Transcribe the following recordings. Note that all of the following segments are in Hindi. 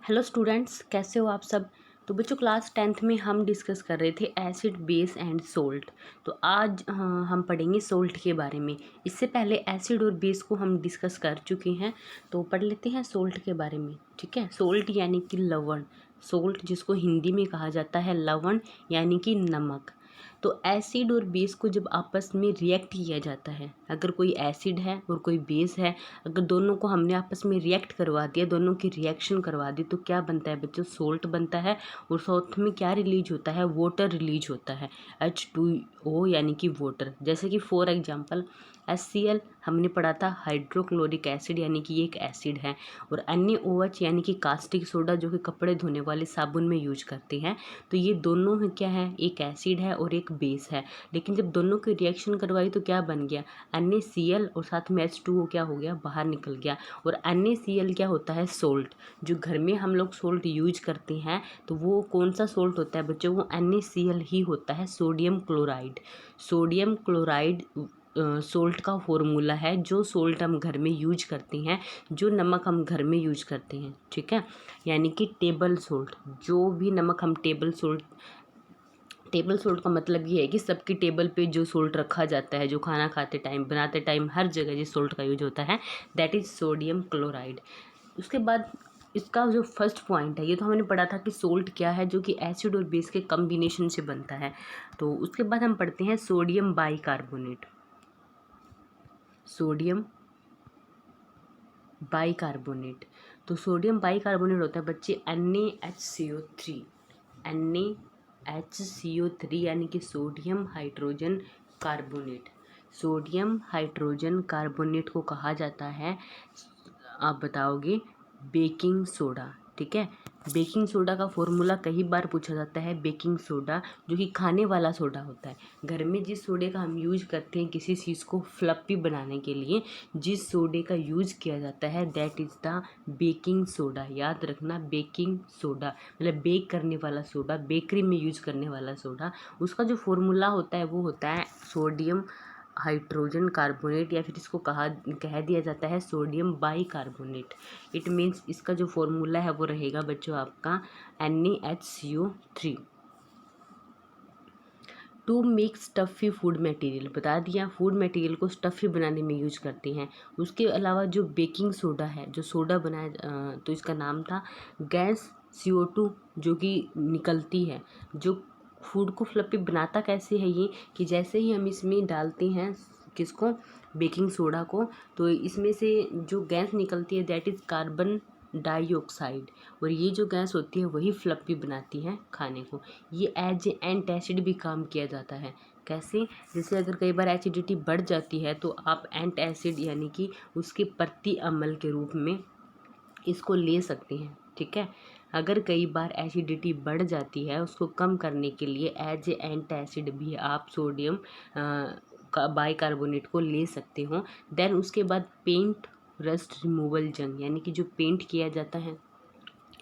हेलो स्टूडेंट्स, कैसे हो आप सब। तो बच्चों क्लास 10th में हम डिस्कस कर रहे थे एसिड बेस एंड सोल्ट। तो आज हम पढ़ेंगे सोल्ट के बारे में। इससे पहले एसिड और बेस को हम डिस्कस कर चुके हैं, तो पढ़ लेते हैं सोल्ट के बारे में। ठीक है, सोल्ट यानी कि लवण। सोल्ट जिसको हिंदी में कहा जाता है लवण यानी कि नमक। तो एसिड और बेस को जब आपस में रिएक्ट किया जाता है, अगर कोई एसिड है और कोई बेस है, अगर दोनों को हमने आपस में रिएक्ट करवा दिया, दोनों की रिएक्शन करवा दी, तो क्या बनता है बच्चों? सोल्ट बनता है। और साथ में क्या रिलीज होता है? वाटर रिलीज होता है, H2O यानी कि वाटर। जैसे कि फॉर एग्जांपल HCl हमने पढ़ा था हाइड्रोक्लोरिक एसिड यानी कि ये एक एसिड है। और NaOH यानी कि कास्टिक सोडा जो कि कपड़े धोने वाले साबुन में यूज करते हैं। तो ये दोनों है क्या है? एक एसिड है और एक बेस है। लेकिन जब दोनों की रिएक्शन करवाई तो क्या बन गया? NaCl और साथ में H2O क्या हो गया? बाहर निकल गया। और NaCl क्या होता है? सोल्ट। जो घर में हम लोग सोल्ट यूज करते हैं, तो वो कौन सा सोल्ट होता है बच्चों? वो NaCl ही होता है, sodium chloride. Sodium chloride salt का फॉर्मूला है, जो सोल्ट हम घर में यूज करते हैं, जो नमक हम घर में यूज करते हैं। ठीक है, यानी कि टेबल सोल्ट। जो भी नमक हम टेबल सोल्ट का मतलब ये है कि सबकी टेबल पे जो सोल्ट रखा जाता है, जो खाना खाते टाइम, बनाते टाइम, हर जगह जिस सोल्ट का यूज होता है, दैट इज सोडियम क्लोराइड। उसके बाद इसका जो फर्स्ट पॉइंट है, ये तो हमने पढ़ा था कि सोल्ट क्या है, जो कि एसिड और बेस के कम्बिनेशन से बनता है। तो उसके बाद हम पढ़ते हैं सोडियम बाइकार्बोनेट। Sodium bicarbonate. तो सोडियम बाइकार्बोनेट होता है बच्चे NaHCO3। NaHCO3 यानी कि sodium hydrogen carbonate. Sodium hydrogen carbonate को कहा जाता है, आप बताओगे, बेकिंग सोडा। ठीक है, बेकिंग सोडा का फॉर्मूला कई बार पूछा जाता है। बेकिंग सोडा जो कि खाने वाला सोडा होता है, घर में जिस सोडे का हम यूज करते हैं किसी चीज़ को फ्लफी बनाने के लिए, जिस सोडे का यूज किया जाता है, that is the baking soda. याद रखना, बेकिंग सोडा मतलब बेक करने वाला सोडा, बेकरी में यूज करने वाला सोडा। उसका जो फॉर्मूला होता है वो होता है सोडियम हाइड्रोजन कार्बोनेट, या फिर इसको कह दिया जाता है सोडियम बाइकार्बोनेट। इट मीन्स इसका जो फॉर्मूला है वो रहेगा बच्चों आपका NaHCO3। To make stuffy food material, बता दिया, फूड मटेरियल को स्टफ़ी बनाने में यूज करते हैं। उसके अलावा जो बेकिंग सोडा है, जो सोडा बनाया, तो इसका नाम था गैस CO2 जो कि निकलती है, जो फूड को फ्लफी बनाता कैसे है ये, कि जैसे ही हम इसमें डालते हैं, किसको? बेकिंग सोडा को, तो इसमें से जो गैस निकलती है दैट इज़ कार्बन डाइऑक्साइड। और ये जो गैस होती है वही फ्लफी बनाती है खाने को। ये एज ए एंटासिड भी काम किया जाता है। कैसे? जैसे अगर कई बार एसिडिटी बढ़ जाती है तो आप एंटासिड यानी कि उसके प्रति अमल के रूप में इसको ले सकते हैं। ठीक है, अगर कई बार एसिडिटी बढ़ जाती है, उसको कम करने के लिए एज ए एंटासिड भी आप सोडियम का बाइकार्बोनेट को ले सकते हो। देन उसके बाद पेंट रस्ट रिमूवल जंग, यानी कि जो पेंट किया जाता है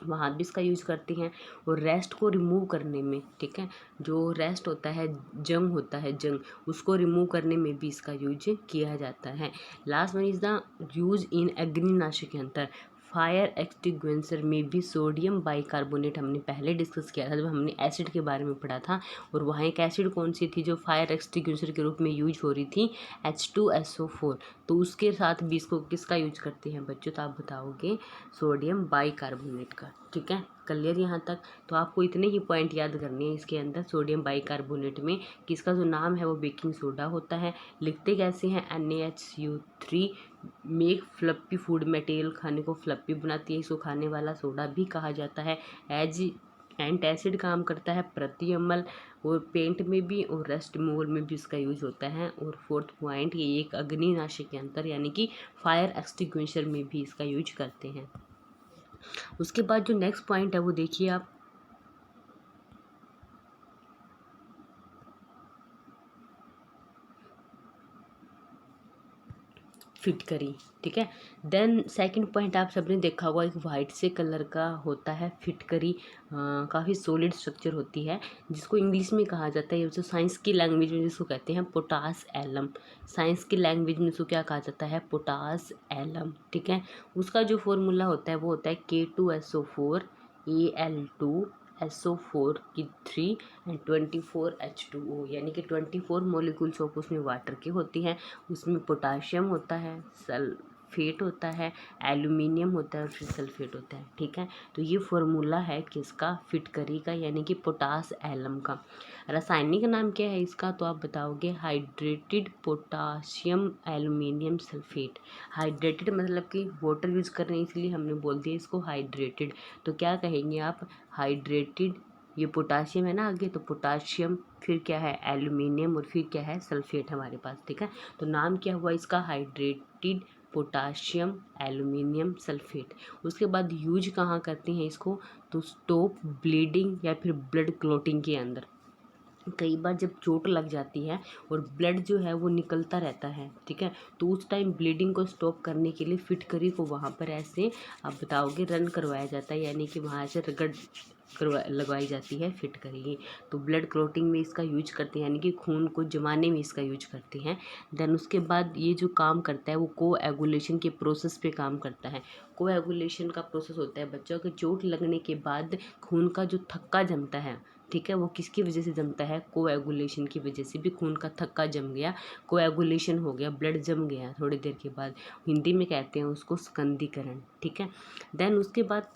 वहाँ भी इसका यूज करते हैं। और रेस्ट को रिमूव करने में, ठीक है, जो रेस्ट होता है, जंग होता है, जंग, उसको रिमूव करने में भी इसका यूज किया जाता है। Last one is the use in अग्निनाशक यंत्र। फायर एक्सटिंग्विशर में भी सोडियम बाइकार्बोनेट हमने पहले डिस्कस किया था जब हमने एसिड के बारे में पढ़ा था। और वहाँ एक एसिड कौन सी थी जो फायर एक्सटिंग्विशर के रूप में यूज हो रही थी? H2SO4। तो उसके साथ भी इसको किसका यूज करते हैं बच्चों? तो आप बताओगे सोडियम बाइकार्बोनेट का। ठीक है, क्लियर यहाँ तक? तो आपको इतने ही पॉइंट याद करने हैं इसके अंदर सोडियम बाइकार्बोनेट में, कि इसका जो नाम है वो बेकिंग सोडा होता है। लिखते कैसे हैं? NaHCO3। Make fluffy food material, खाने को फ्लफी बनाती है, इसको खाने वाला सोडा भी कहा जाता है। एज एंटासिड काम करता है, प्रति अम्ल, और पेंट में भी और रस्ट रिमूवल में भी इसका यूज होता है। और फोर्थ पॉइंट, ये एक अग्निनाशक यंत्र यानी कि फायर एक्सटिंग्विशर में भी इसका यूज करते हैं। उसके बाद जो नेक्स्ट पॉइंट है वो देखिए आप, फिटकरी, ठीक है। देन सेकंड पॉइंट आप सबने देखा होगा, एक वाइट से कलर का होता है फिटकरी, काफ़ी सॉलिड स्ट्रक्चर होती है, जिसको इंग्लिश में कहा जाता है, जो साइंस की लैंग्वेज में जिसको कहते हैं पोटास एलम। साइंस की लैंग्वेज में इसको क्या कहा जाता है, पोटास एलम, ठीक है। उसका जो फॉर्मूला होता है वो होता है K2SO4 Al2SO4 की 3 एंड 24 H2O, यानी कि 24 मॉलिक्यूल्स ऑफ उसमें वाटर की होती हैं। उसमें पोटाशियम होता है, सल्फेट होता है, एल्यूमिनियम होता है और फिर सल्फेट होता है, ठीक है। तो ये फॉर्मूला है किसका, फिटकरी का, यानी कि पोटास एलम का। रासायनिक नाम क्या है इसका, तो आप बताओगे hydrated potassium aluminium sulphate. Hydrated मतलब कि वाटर यूज़ कर रहे हैं इसलिए हमने बोल दिया इसको हाइड्रेटेड, तो क्या कहेंगे आप, हाइड्रेटेड, ये पोटाशियम है ना आगे, तो पोटाशियम, फिर क्या है एल्यूमिनियम और फिर क्या है सल्फेट हमारे पास, ठीक है। तो नाम क्या हुआ इसका, हाइड्रेटेड पोटाशियम एल्यूमिनियम सल्फेट। उसके बाद यूज कहाँ करते हैं इसको, तो स्टॉप ब्लीडिंग या फिर ब्लड क्लॉटिंग के अंदर। कई बार जब चोट लग जाती है और ब्लड जो है वो निकलता रहता है, ठीक है, तो उस टाइम ब्लीडिंग को स्टॉप करने के लिए फिटकरी को वहाँ पर ऐसे आप बताओगे रन करवाया जाता है, यानी कि वहाँ से रगड़ लगवाई जाती है फिटकरी। तो ब्लड क्लॉटिंग में इसका यूज करते हैं, यानी कि खून को जमाने में इसका यूज करते हैं। देन उसके बाद ये जो काम करता है वो कोएगुलेशन के प्रोसेस पे काम करता है। कोएगुलेशन का प्रोसेस होता है बच्चों के चोट लगने के बाद खून का जो थक्का जमता है, ठीक है, वो किसकी वजह से जमता है, कोएगुलेशन की वजह से भी खून का थक्का जम गया, कोएगुलेशन हो गया, ब्लड जम गया थोड़ी देर के बाद, हिंदी में कहते हैं उसको स्कंदीकरण, ठीक है। देन उसके बाद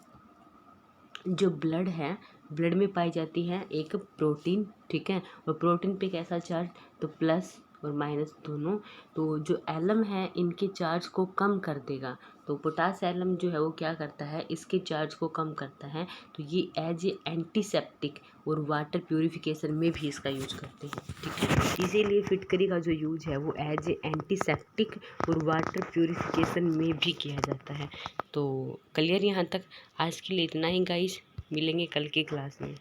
जो ब्लड है, ब्लड में पाई जाती है एक प्रोटीन, ठीक है, और प्रोटीन पे कैसा चार्ज, तो प्लस और माइनस दोनों। तो जो एलम है इनके चार्ज को कम कर देगा, तो पोटास एलम जो है वो क्या करता है, इसके चार्ज को कम करता है। तो ये एज ए एंटीसेप्टिक और वाटर प्यूरिफिकेशन में भी इसका यूज करते हैं, ठीक है। इसीलिए फिटकरी का जो यूज है वो एज ए एंटीसेप्टिक और वाटर प्यूरिफिकेशन में भी किया जाता है। तो क्लियर यहाँ तक, आज के लिए इतना ही गाइस, मिलेंगे कल की क्लास में।